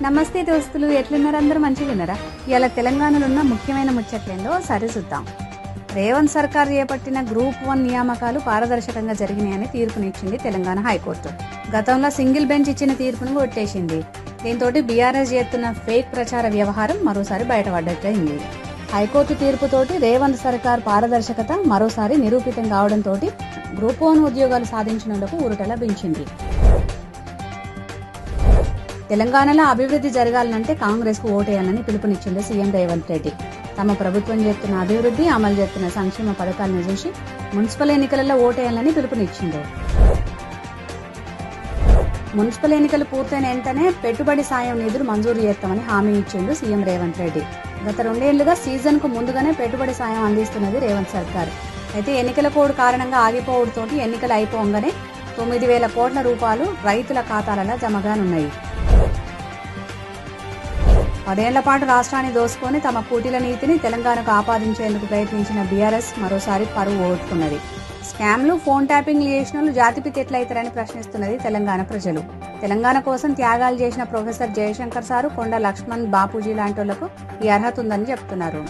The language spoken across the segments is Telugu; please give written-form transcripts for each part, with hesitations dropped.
నమస్తే దోస్తులు, ఎట్లున్నారు? అందరూ మంచిగా ఉన్నారా? ఇలా తెలంగాణలో ఉన్న ముఖ్యమైన ముచ్చట్లేందో సరి చూద్దాం. రేవంత్ సర్కార్ చేపట్టిన గ్రూప్ 1 నియామకాలు పారదర్శకంగా జరిగినాయని తీర్పునిచ్చింది తెలంగాణ హైకోర్టు. గతంలో సింగిల్ బెంచ్ ఇచ్చిన తీర్పును కొట్టేసింది. దీంతో బీఆర్ఎస్ చేస్తున్న ఫేక్ ప్రచార వ్యవహారం మరోసారి బయటపడ్డట్టయింది. హైకోర్టు తీర్పుతోటి రేవంత్ సర్కార్ పారదర్శకత మరోసారి నిరూపితం కావడంతో గ్రూప్ 1 ఉద్యోగాలు సాధించినందుకు ఊరట లభించింది. తెలంగాణలో అభివృద్ధి జరగాలంటే కాంగ్రెస్ కు ఓటేయాలని పిలుపునిచ్చింది సీఎం రేవంత్ రెడ్డి. తమ ప్రభుత్వం చేస్తున్న అభివృద్ధి, అమలు చేస్తున్న సంక్షేమ పథకాలను చూసి మున్సిపల్ ఎన్నికలలో ఓటేయాలని పిలుపునిచ్చింది. మున్సిపల్ ఎన్నికలు పూర్తయిన వెంటనే పెట్టుబడి సాయం నిధులు మంజూరు చేస్తామని హామీ ఇచ్చిండు సీఎం రేవంత్ రెడ్డి. గత 2 ఏళ్లుగా సీజన్ కు ముందుగానే పెట్టుబడి సాయం అందిస్తున్నది రేవంత్ సర్కార్. అయితే ఎన్నికల కోడ్ కారణంగా ఆగిపోవడంతో ఎన్నికలు అయిపోగానే 9,000 కోట్ల రూపాయలు రైతుల ఖాతాలలో జమగానున్నాయి. 10 ఏళ్ల పాటు రాష్ట్రాన్ని దోసుకొని తమ కూటీల నీతిని తెలంగాణకు ఆపాదించేందుకు ప్రయత్నించిన బీఆర్ఎస్ మరోసారి పరువు ఓడ్చుకున్నది. స్కామ్లు, ఫోన్ ట్యాపింగ్లు చేసిన వాళ్ళు జాతిపిత ఎట్లయితారని ప్రశ్నిస్తున్నది తెలంగాణ ప్రజలు. తెలంగాణ కోసం త్యాగాలు చేసిన ప్రొఫెసర్ జయశంకర్ సారు, కొండ లక్ష్మణ్, బాపూజీ లాంటి వాళ్లకు ఈ అర్హత ఉందని చెప్తున్నారు.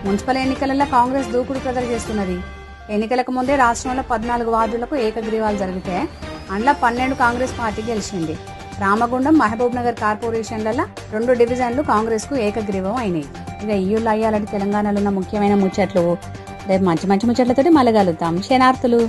మున్సిపల్ ఎన్నికలలో కాంగ్రెస్ దూకుడు ప్రదర్శిస్తున్నది. ఎన్నికలకు ముందే రాష్ట్రంలో 14 వార్డులకు ఏకగ్రీవాలు జరిగితే అందులో 12 కాంగ్రెస్ పార్టీ గెలిచింది. రామగుండం, మహబూబ్ నగర్ కార్పొరేషన్లలో 2 డివిజన్లు కాంగ్రెస్ కు ఏకగ్రీవం అయినాయి. ఇక ఇయ్యూళ్ళు అయ్యాలంటే తెలంగాణలో ఉన్న ముఖ్యమైన ముచ్చట్లు రేపు మంచి ముచ్చట్లతోటి మళ్ళీ కలుద్దాం. శనార్థులు.